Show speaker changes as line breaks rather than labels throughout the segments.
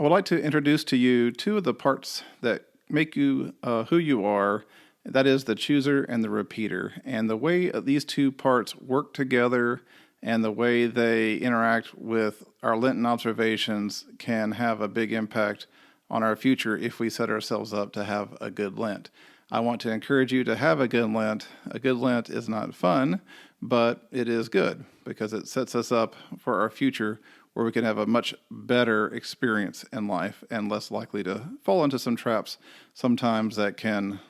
I would like to introduce to you two of the parts that make you who you are. That is the chooser and the repeater. And the way these two parts work together and the way they interact with our Lenten observations can have a big impact on our future if we set ourselves up to have a good Lent. I want to encourage you to have a good Lent. A good Lent is not fun, but it is good because it sets us up for our future where we can have a much better experience in life and less likely to fall into some traps sometimes that can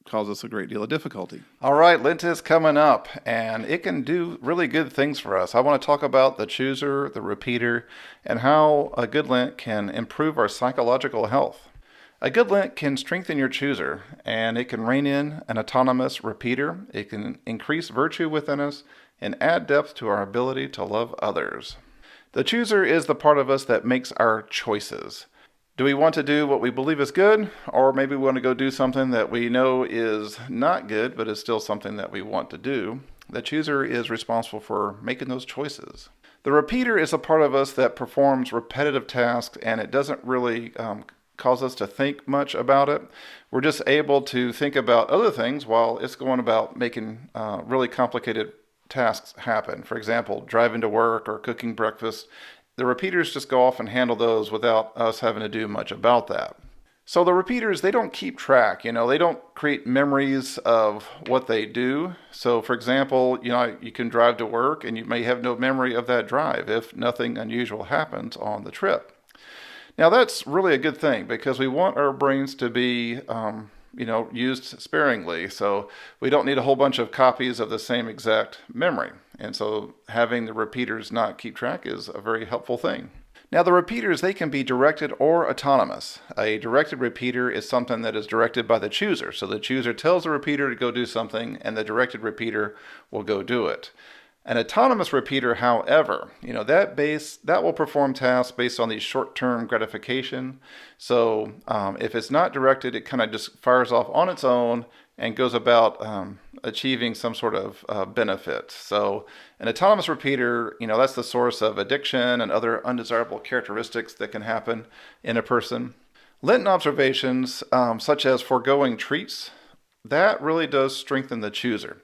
cause us a great deal of difficulty.
All right, Lent is coming up, and it can do really good things for us. I want to talk about the chooser, the repeater, and how a good Lent can improve our psychological health. A good Lent can strengthen your chooser, and it can rein in an autonomous repeater. It can increase virtue within us and add depth to our ability to love others. The chooser is the part of us that makes our choices. Do we want to do what we believe is good, or maybe we want to go do something that we know is not good, but is still something that we want to do? The chooser is responsible for making those choices. The repeater is a part of us that performs repetitive tasks, and it doesn't really cause us to think much about it. We're just able to think about other things while it's going about making really complicated tasks happen. For example, driving to work or cooking breakfast. The repeaters just go off and handle those without us having to do much about that. So the repeaters, they don't keep track, they don't create memories of what they do. So for example, you can drive to work and you may have no memory of that drive if nothing unusual happens on the trip. Now that's really a good thing because we want our brains to be used sparingly. So we don't need a whole bunch of copies of the same exact memory. And so having the repeaters not keep track is a very helpful thing. Now the repeaters, they can be directed or autonomous. A directed repeater is something that is directed by the chooser. So the chooser tells the repeater to go do something and the directed repeater will go do it. An autonomous repeater, however, that will perform tasks based on the short-term gratification. So if it's not directed, it kind of just fires off on its own and goes about achieving some sort of benefit. So an autonomous repeater, that's the source of addiction and other undesirable characteristics that can happen in a person. Lenten observations, such as foregoing treats, that really does strengthen the chooser.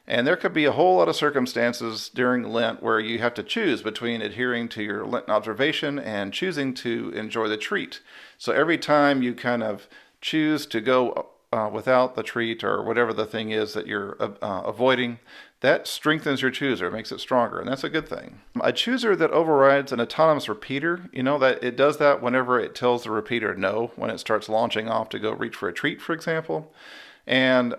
And there could be a whole lot of circumstances during Lent where you have to choose between adhering to your Lenten observation and choosing to enjoy the treat. So every time you kind of choose to go without the treat or whatever the thing is that you're avoiding, that strengthens your chooser, makes it stronger, and that's a good thing. A chooser that overrides an autonomous repeater, that it does that whenever it tells the repeater no, when it starts launching off to go reach for a treat, for example. And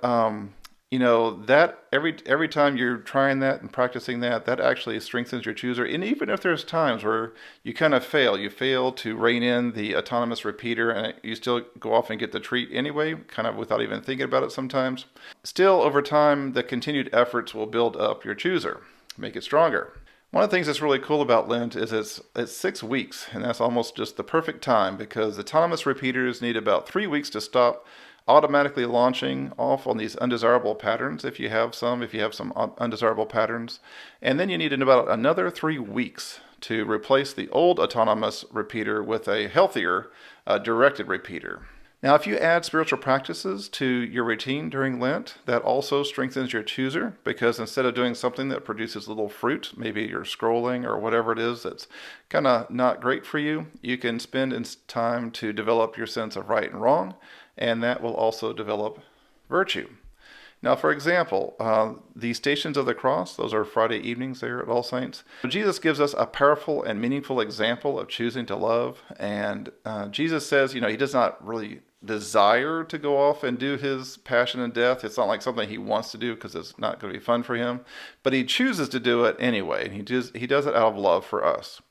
that every time you're trying that and practicing that actually strengthens your chooser. And even if there's times where you kind of you fail to rein in the autonomous repeater and you still go off and get the treat anyway, kind of without even thinking about it sometimes. Still, over time, the continued efforts will build up your chooser, make it stronger. One of the things that's really cool about Lent is it's 6 weeks, and that's almost just the perfect time because autonomous repeaters need about 3 weeks to stop automatically launching off on these undesirable patterns if you have some undesirable patterns. And then you need about another 3 weeks to replace the old autonomous repeater with a healthier directed repeater. Now, if you add spiritual practices to your routine during Lent, that also strengthens your chooser because instead of doing something that produces little fruit, maybe you're scrolling or whatever it is that's kind of not great for you, you can spend time to develop your sense of right and wrong, and that will also develop virtue. Now, for example, the Stations of the Cross, those are Friday evenings there at All Saints. Jesus gives us a powerful and meaningful example of choosing to love. And Jesus says, he does not really desire to go off and do his passion and death. It's not like something he wants to do because it's not going to be fun for him. But he chooses to do it anyway. And he does it out of love for us.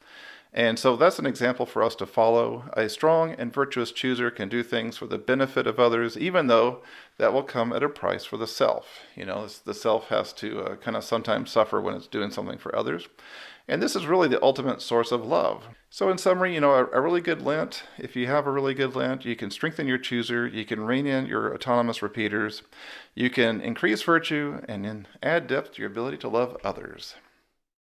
And so that's an example for us to follow. A strong and virtuous chooser can do things for the benefit of others, even though that will come at a price for the self. The self has to kind of sometimes suffer when it's doing something for others. And this is really the ultimate source of love. So in summary, a really good Lent, if you have a really good Lent, you can strengthen your chooser, you can rein in your autonomous repeaters, you can increase virtue, and then add depth to your ability to love others.